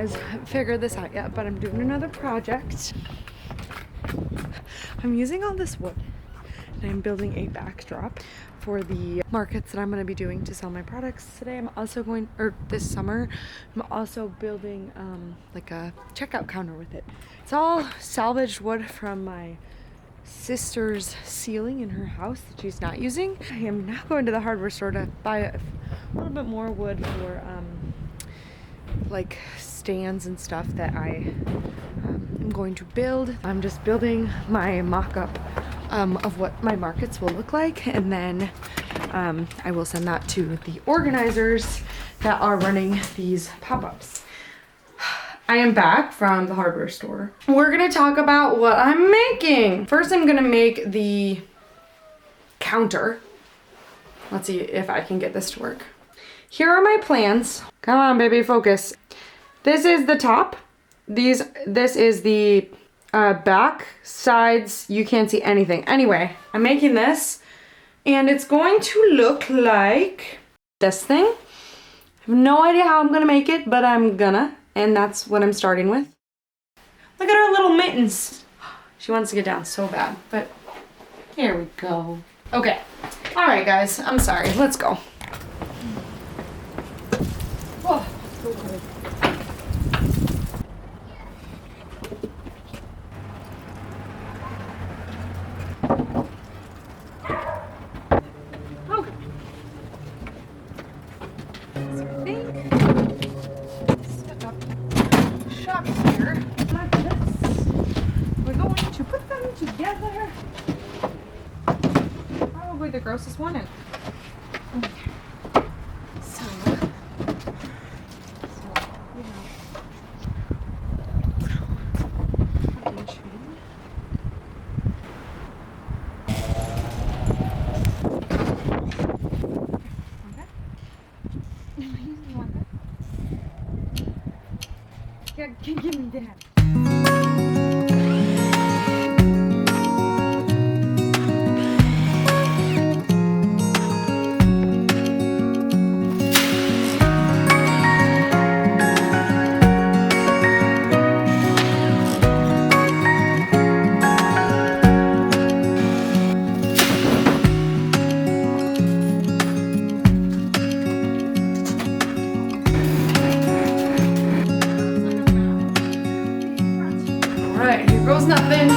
guys figured this out yet, but I'm doing another project. I'm using all this wood and I'm building a backdrop for the markets that I'm going to be doing to sell my products today. I'm also going, or this summer, I'm also building like a checkout counter with it. It's all salvaged wood from my sister's ceiling in her house that she's not using. I am now going to the hardware store to buy a little bit more wood for like stands and stuff that I am going to build. I'm just building my mock-up of what my markets will look like, and then I will send that to the organizers that are running these pop-ups. I am back from the hardware store. We're gonna talk about what I'm making. First, I'm gonna make the counter. Let's see if I can get this to work. Here are my plans. Come on, baby, focus. This is the top. This is the back, sides. You can't see anything. Anyway, I'm making this, and it's going to look like this thing. I have no idea how I'm gonna make it, but I'm gonna. And that's what I'm starting with. Look at her little mittens. She wants to get down so bad, but here we go. Okay. All right, guys. I'm sorry. Let's go. Oh, so cold. Okay. So I think shop here like this. We're going to put them together. Probably the grossest one. And okay. So you know. Okay. Give me that. Alright, here goes nothing.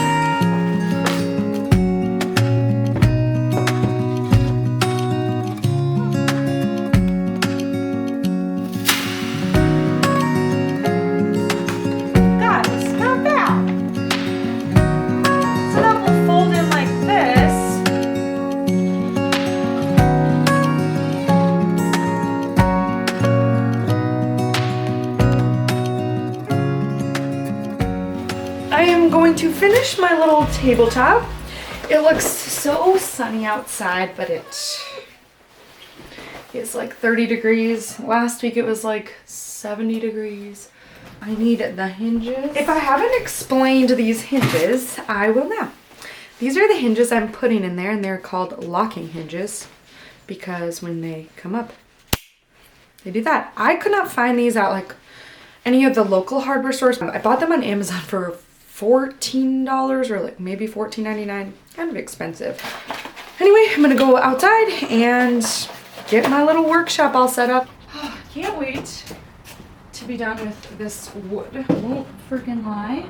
Guys, not bad. So that will fold in like this. I am going to finish my little tabletop. It looks so sunny outside, but it is like 30 degrees. Last week it was like 70 degrees. I need the hinges. If I haven't explained these hinges, I will now. These are the hinges I'm putting in there, and they're called locking hinges because when they come up, they do that. I could not find these at like any of the local hardware stores. I bought them on Amazon for $14 or like maybe $14.99. Kind of expensive. Anyway, I'm gonna go outside and get my little workshop all set up. Can't wait to be done with this wood. Won't freaking lie.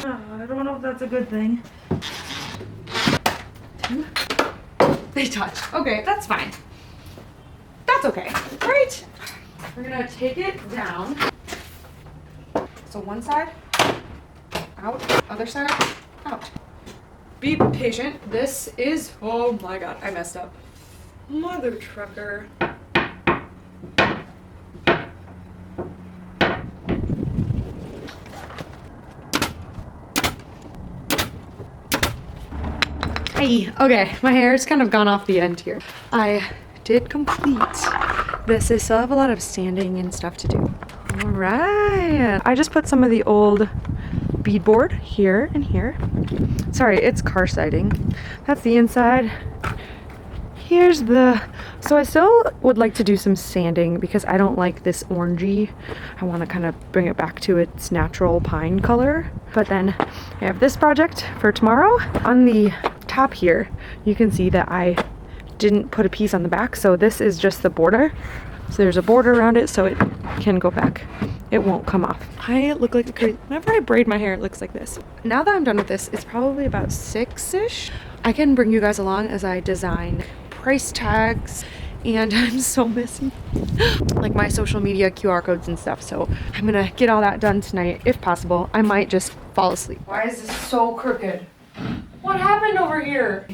I don't know if that's a good thing. They touch. Okay, that's fine. That's okay, right? We're gonna take it down. So one side, out, other side, out. Be patient. This is, oh my God, I messed up. Mother trucker. Hey, okay, my hair's kind of gone off the end here. I did complete this. I still have a lot of sanding and stuff to do. All right. I just put some of the old beadboard here and here. Sorry, it's car siding. That's the inside. Here's the So I still would like to do some sanding because I don't like this orangey. I want to kind of bring it back to its natural pine color. But then I have this project for tomorrow. On the top here, you can see that I didn't put a piece on the back. So this is just the border. So there's a border around it so it can go back. It won't come off. I look like a crazy. Whenever I braid my hair, it looks like this. Now that I'm done with this, it's probably about 6-ish. I can bring you guys along as I design price tags, and I'm so messy. Like my social media QR codes and stuff. So I'm gonna get all that done tonight if possible. I might just fall asleep. Why is this so crooked? What happened over here?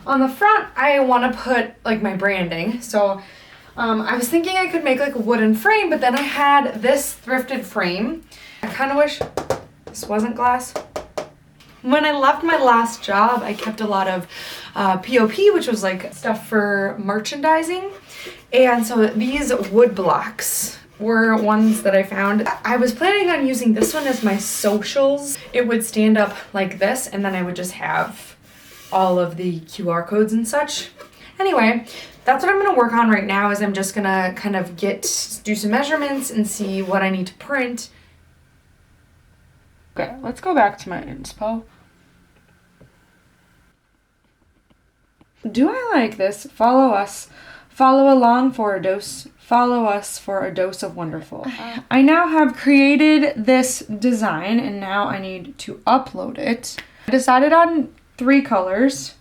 On the front, I want to put like my branding. So I was thinking I could make like a wooden frame, but then I had this thrifted frame. I kind of wish this wasn't glass. When I left my last job, I kept a lot of POP, which was like stuff for merchandising. And so these wood blocks were ones that I found. I was planning on using this one as my socials. It would stand up like this, and then I would just have all of the QR codes and such. Anyway, that's what I'm gonna work on right now. Is I'm just gonna kind of do some measurements and see what I need to print. Okay, let's go back to my inspo. Do I like this? Follow us. Follow along for a dose. Follow us for a dose of wonderful. I now have created this design and now I need to upload it. I decided on 3 colors.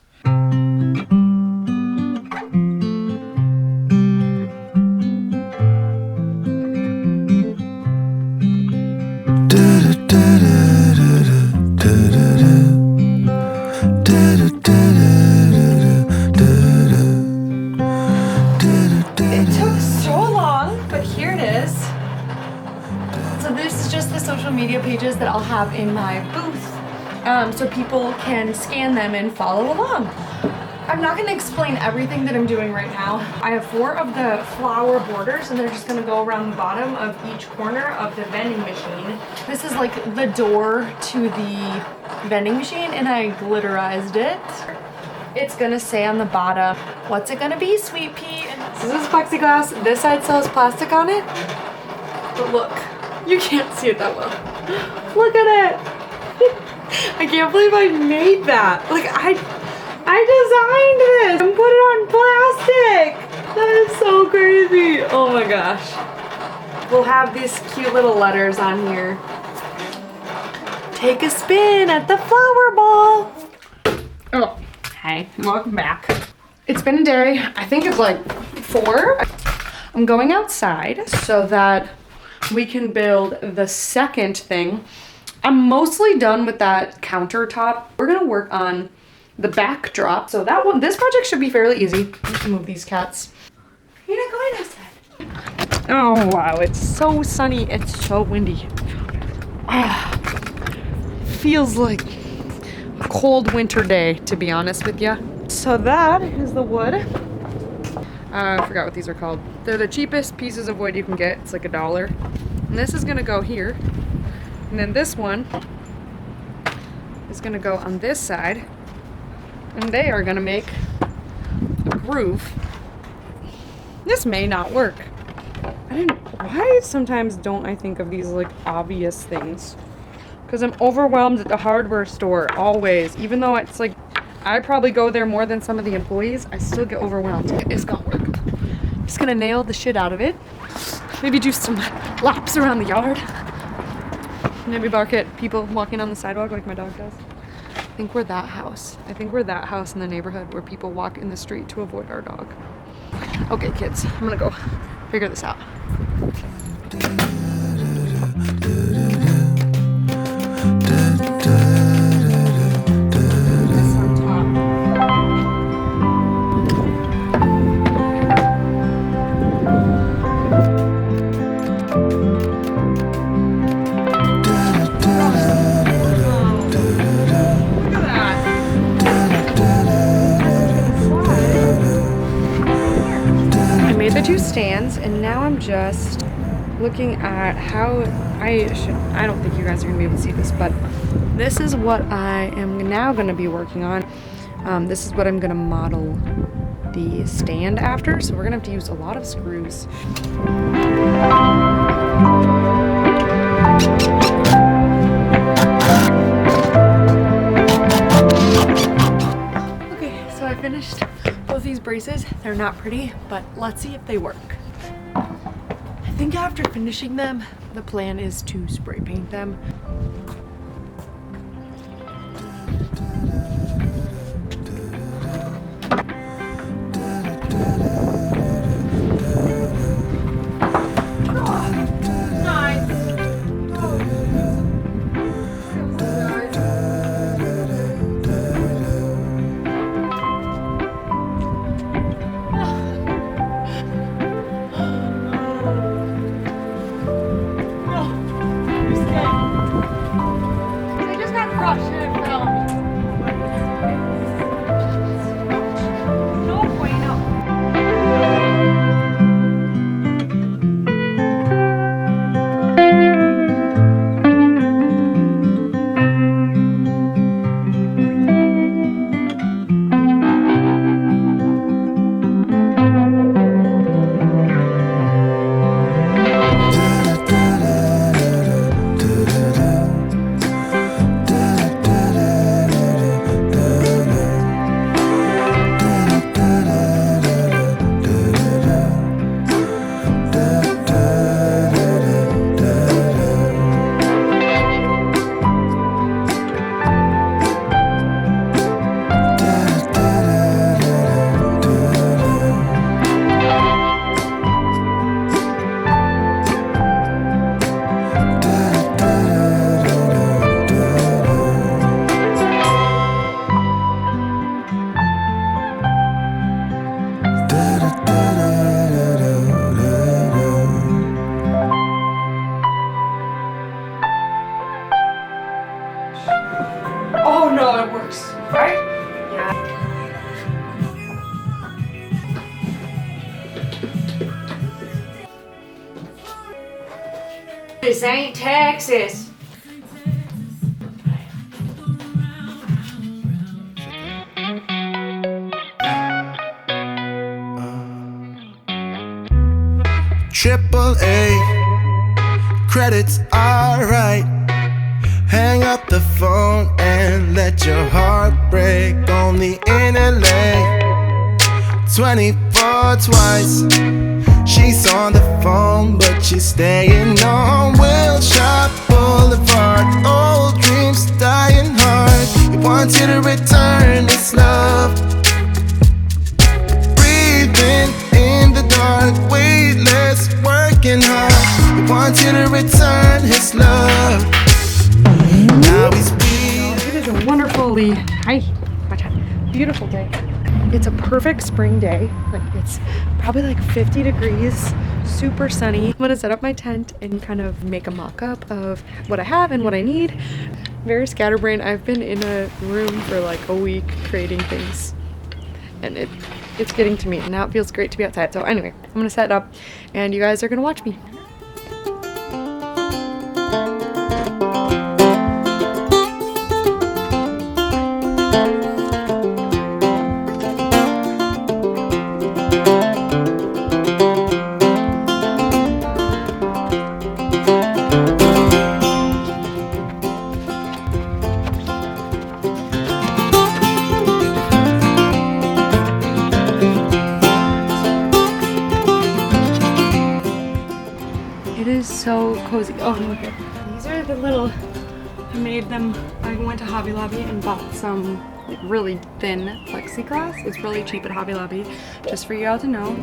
Media pages that I'll have in my booth so people can scan them and follow along. I'm not going to explain everything that I'm doing right now. I have 4 of the flower borders and they're just going to go around the bottom of each corner of the vending machine. This is like the door to the vending machine and I glitterized it. It's going to say on the bottom, what's it going to be, sweet pea? This is plexiglass. This side still has plastic on it. But look. You can't see it that well. Look at it. I can't believe I made that. Like I designed this and put it on plastic. That is so crazy. Oh my gosh. We'll have these cute little letters on here. Take a spin at the flower ball. Oh, hey, welcome back. It's been a day. I think it's like 4. I'm going outside so that we can build the second thing. I'm mostly done with that countertop. We're gonna work on the backdrop. So this project should be fairly easy. Let's move these cats. You're not going outside. Oh wow, it's so sunny. It's so windy. Feels like a cold winter day, to be honest with you. So that is the wood. I forgot what these are called. They're the cheapest pieces of wood you can get. It's like $1. And this is gonna go here. And then this one is gonna go on this side. And they are gonna make a groove. This may not work. Why sometimes don't I think of these like obvious things? Because I'm overwhelmed at the hardware store always. Even though it's like, I probably go there more than some of the employees, I still get overwhelmed. It's gonna work. I'm just gonna nail the shit out of it. Maybe do some laps around the yard. Maybe bark at people walking on the sidewalk like my dog does. I think we're that house. I think we're that house in the neighborhood where people walk in the street to avoid our dog. Okay, kids, I'm gonna go figure this out. Stands, and now I'm just looking at how I don't think you guys are gonna be able to see this, but this is what I am now gonna be working on. This is what I'm gonna model the stand after, so we're gonna have to use a lot of screws. Okay, so I finished both these braces. They're not pretty, but let's see if they work. I think after finishing them, the plan is to spray paint them. Oh no, it works, right? Yeah. This ain't Texas. Triple A, credits alright. Hang up the phone and let your heart break. Only in LA, 24 twice. She's on the phone, but she's staying on Wilshire Boulevard. Old dreams dying hard. You want you to return this love. Breathing in the dark, weightless, working hard. You want you to return his love. Now he's It is a wonderfully beautiful day. It's a perfect spring day. Like, it's probably like 50 degrees, super sunny. I'm gonna set up my tent and kind of make a mock-up of what I have and what I need. Very scatterbrained. I've been in a room for like a week creating things, and it's getting to me. And now it feels great to be outside. So anyway, I'm gonna set it up, and you guys are gonna watch me. So cozy. Oh, look at these are the little, I made them. I went to Hobby Lobby and bought some like really thin plexiglass. It's really cheap at Hobby Lobby, just for y'all to know.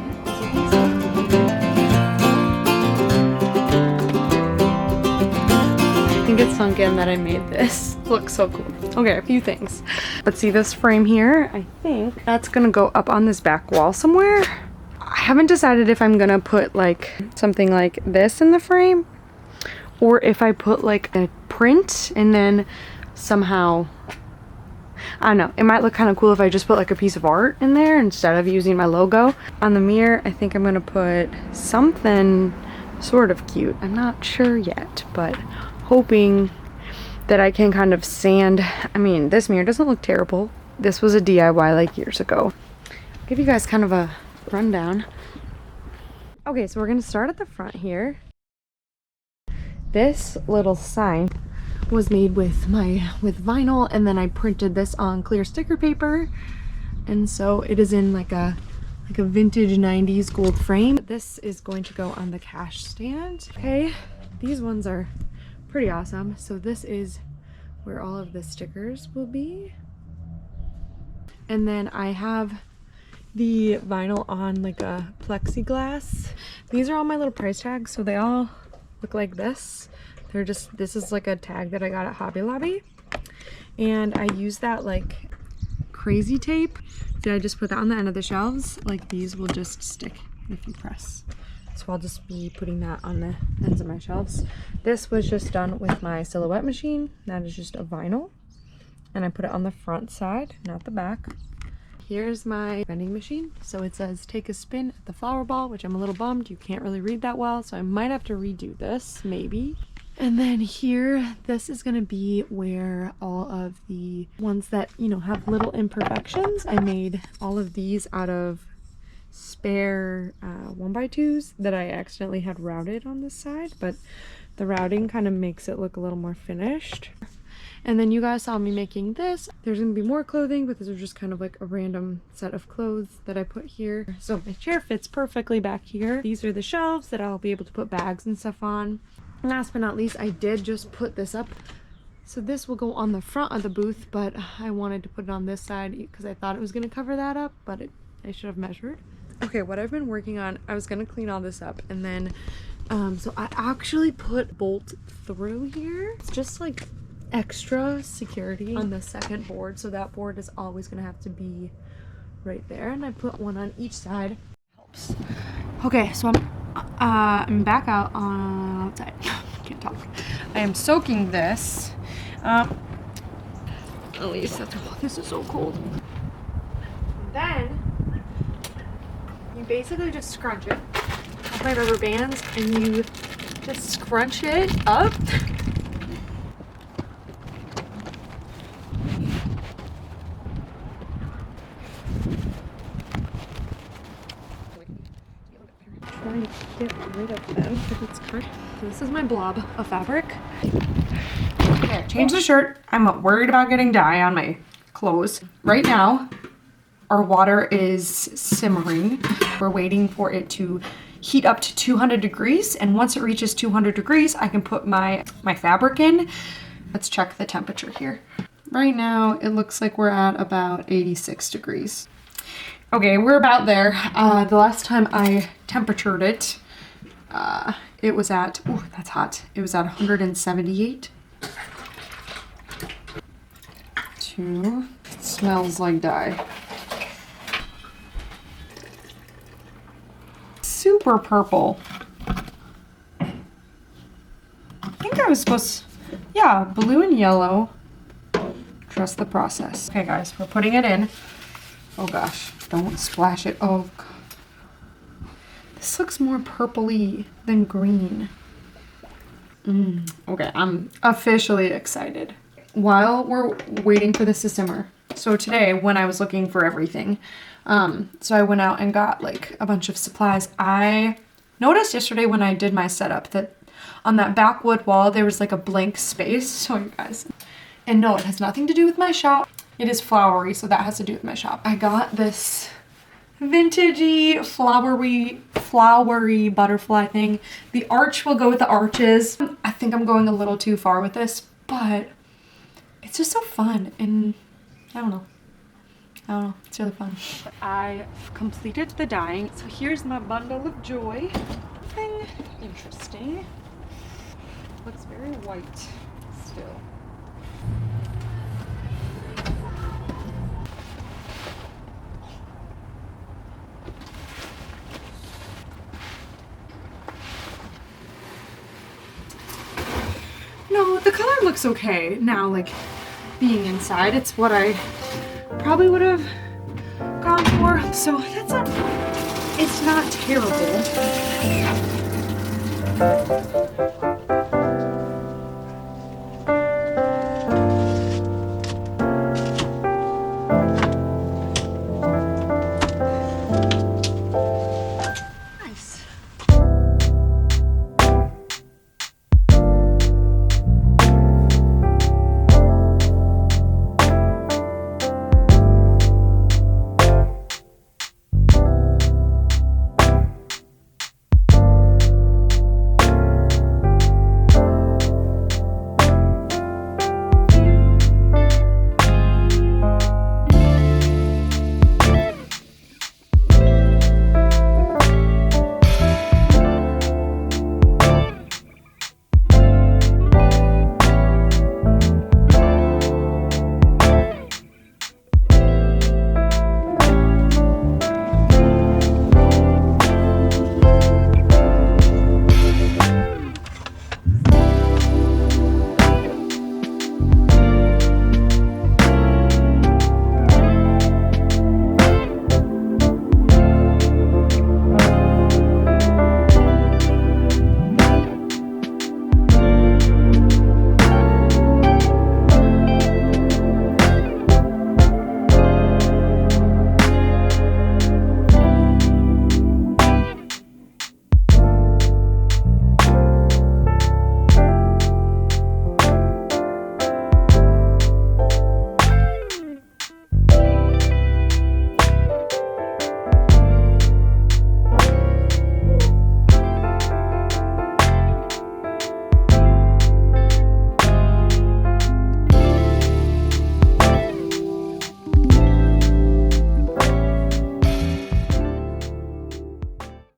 I think it's sunk in that I made this. Looks so cool. Okay, a few things. Let's see this frame here. I think that's gonna go up on this back wall somewhere. I haven't decided if I'm gonna put like something like this in the frame, or if I put like a print and then somehow, I don't know, it might look kind of cool if I just put like a piece of art in there instead of using my logo. On the mirror, I think I'm gonna put something sort of cute. I'm not sure yet, but hoping that I can kind of sand. I mean, this mirror doesn't look terrible. This was a DIY like years ago. I'll give you guys kind of a rundown. Okay, so we're gonna start at the front here. This little sign was made with vinyl, and then I printed this on clear sticker paper, and so it is in like a vintage 90s gold frame. This is going to go on the cash stand. Okay, these ones are pretty awesome. So this is where all of the stickers will be, and then I have the vinyl on like a plexiglass. These are all my little price tags, so they all look like this. This is like a tag that I got at Hobby Lobby, and I use that like crazy tape. See, I just put that on the end of the shelves. Like these will just stick if you press. So I'll just be putting that on the ends of my shelves. This was just done with my silhouette machine. That is just a vinyl, and I put it on the front side, not the back. Here's my vending machine. So it says take a spin at the flower ball, which I'm a little bummed you can't really read that well, so I might have to redo this, maybe. And then here, this is gonna be where all of the ones that, you know, have little imperfections. I made all of these out of spare 1x2s that I accidentally had routed on this side, but the routing kind of makes it look a little more finished. And then you guys saw me making this. There's gonna be more clothing, but this is just kind of like a random set of clothes that I put here. So my chair fits perfectly back here. These are the shelves that I'll be able to put bags and stuff on. Last but not least, I did just put this up. So this will go on the front of the booth, but I wanted to put it on this side because I thought it was gonna cover that up, but I should have measured. Okay, what I've been working on, I was gonna clean all this up, and then, so I actually put bolt through here. It's just like extra security on the second board, so that board is always gonna have to be right there, and I put one on each side. Helps. Okay, so I'm back out outside. Can't talk. I am soaking this. At least that's, oh, this is so cold. Then you basically just scrunch it with my rubber bands, and you just scrunch it up. Trying to get rid of them if it's correct. This is my blob of fabric. Okay, I changed the shirt. I'm worried about getting dye on my clothes. Right now, our water is simmering. We're waiting for it to heat up to 200 degrees, and once it reaches 200 degrees, I can put my fabric in. Let's check the temperature here. Right now, it looks like we're at about 86 degrees. Okay, we're about there. The last time I temperatured it, it was at, oh, that's hot. It was at 178. It smells like dye. Super purple. I think I was supposed to, yeah, blue and yellow. Trust the process. Okay guys, we're putting it in. Oh gosh, don't splash it. Oh God. This looks more purpley than green. Okay, I'm officially excited. While we're waiting for this to simmer. So today, when I was looking for everything, so I went out and got like a bunch of supplies. I noticed yesterday when I did my setup that on that back wood wall, there was like a blank space. So you guys, and no, it has nothing to do with my shop. It is flowery, so that has to do with my shop. I got this vintagey, flowery butterfly thing. The arch will go with the arches. I think I'm going a little too far with this, but it's just so fun, and I don't know, it's really fun. I completed the dyeing, so here's my bundle of joy. Nothing interesting. Looks very white still. No, the color looks okay now, like being inside. It's what I probably would have gone for. So that's not, it's not terrible.